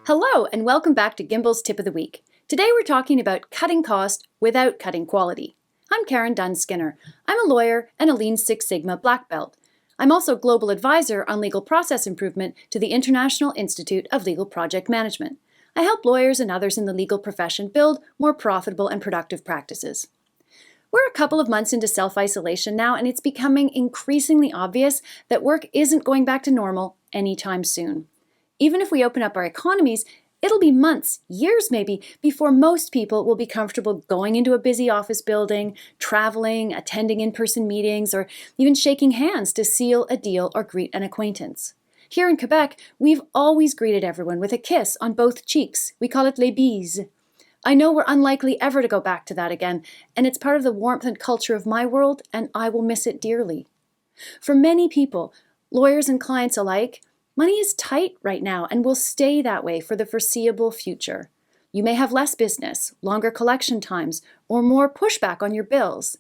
Hello and welcome back to Gimbal's Tip of the Week. Today we're talking about cutting cost without cutting quality. I'm Karen Dunn-Skinner. I'm a lawyer and a Lean Six Sigma black belt. I'm also Global Advisor on Legal Process Improvement to the International Institute of Legal Project Management. I help lawyers and others in the legal profession build more profitable and productive practices. We're a couple of months into self-isolation now, and it's becoming increasingly obvious that work isn't going back to normal anytime soon. Even if we open up our economies, it'll be months, years maybe, before most people will be comfortable going into a busy office building, traveling, attending in-person meetings, or even shaking hands to seal a deal or greet an acquaintance. Here in Quebec, we've always greeted everyone with a kiss on both cheeks. We call it les bises. I know we're unlikely ever to go back to that again, and it's part of the warmth and culture of my world, and I will miss it dearly. For many people, lawyers and clients alike, money is tight right now and will stay that way for the foreseeable future. You may have less business, longer collection times, or more pushback on your bills.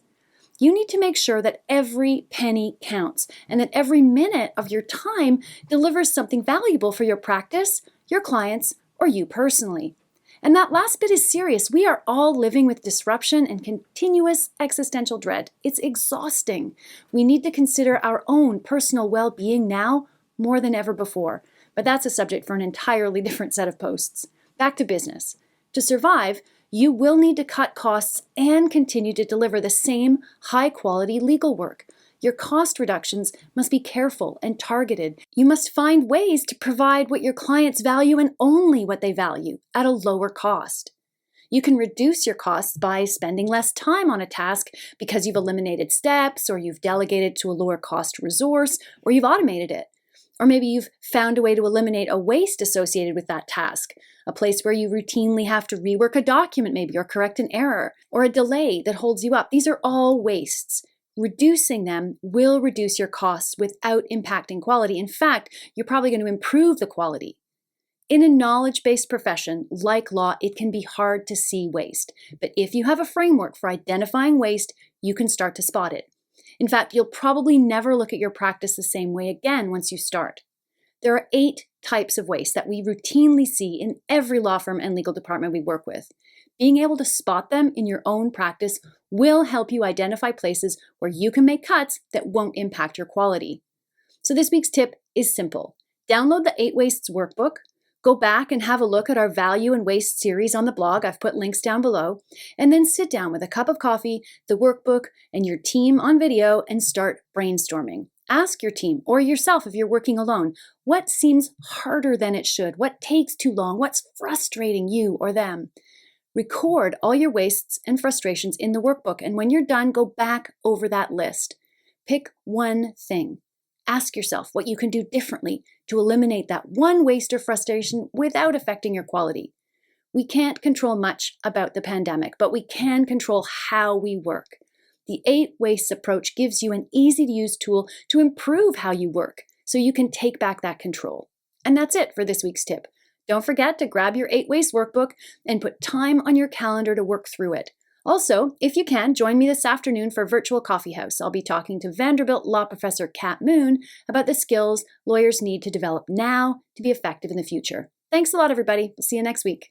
You need to make sure that every penny counts and that every minute of your time delivers something valuable for your practice, your clients, or you personally. And that last bit is serious. We are all living with disruption and continuous existential dread. It's exhausting. We need to consider our own personal well-being now more than ever before. But that's a subject for an entirely different set of posts. Back to business. To survive, you will need to cut costs and continue to deliver the same high-quality legal work. Your cost reductions must be careful and targeted. You must find ways to provide what your clients value and only what they value at a lower cost. You can reduce your costs by spending less time on a task because you've eliminated steps, or you've delegated to a lower cost resource, or you've automated it. Or maybe you've found a way to eliminate a waste associated with that task, a place where you routinely have to rework a document maybe, or correct an error, or a delay that holds you up. These are all wastes. Reducing them will reduce your costs without impacting quality. In fact, you're probably going to improve the quality. In a knowledge-based profession like law, it can be hard to see waste. But if you have a framework for identifying waste, you can start to spot it. In fact, you'll probably never look at your practice the same way again once you start. There are 8 types of waste that we routinely see in every law firm and legal department we work with. Being able to spot them in your own practice will help you identify places where you can make cuts that won't impact your quality. So this week's tip is simple. Download the 8 Wastes workbook. Go back and have a look at our Value and Waste series on the blog. I've put links down below. And then sit down with a cup of coffee, the workbook, and your team on video and start brainstorming. Ask your team or yourself if you're working alone, what seems harder than it should? What takes too long? What's frustrating you or them? Record all your wastes and frustrations in the workbook, and when you're done, go back over that list. Pick one thing. Ask yourself what you can do differently to eliminate that one waste or frustration without affecting your quality. We can't control much about the pandemic, but we can control how we work. The 8 Wastes approach gives you an easy-to-use tool to improve how you work so you can take back that control. And that's it for this week's tip. Don't forget to grab your 8 Wastes workbook and put time on your calendar to work through it. Also, if you can, join me this afternoon for Virtual Coffee House. I'll be talking to Vanderbilt law professor Kat Moon about the skills lawyers need to develop now to be effective in the future. Thanks a lot, everybody. We'll see you next week.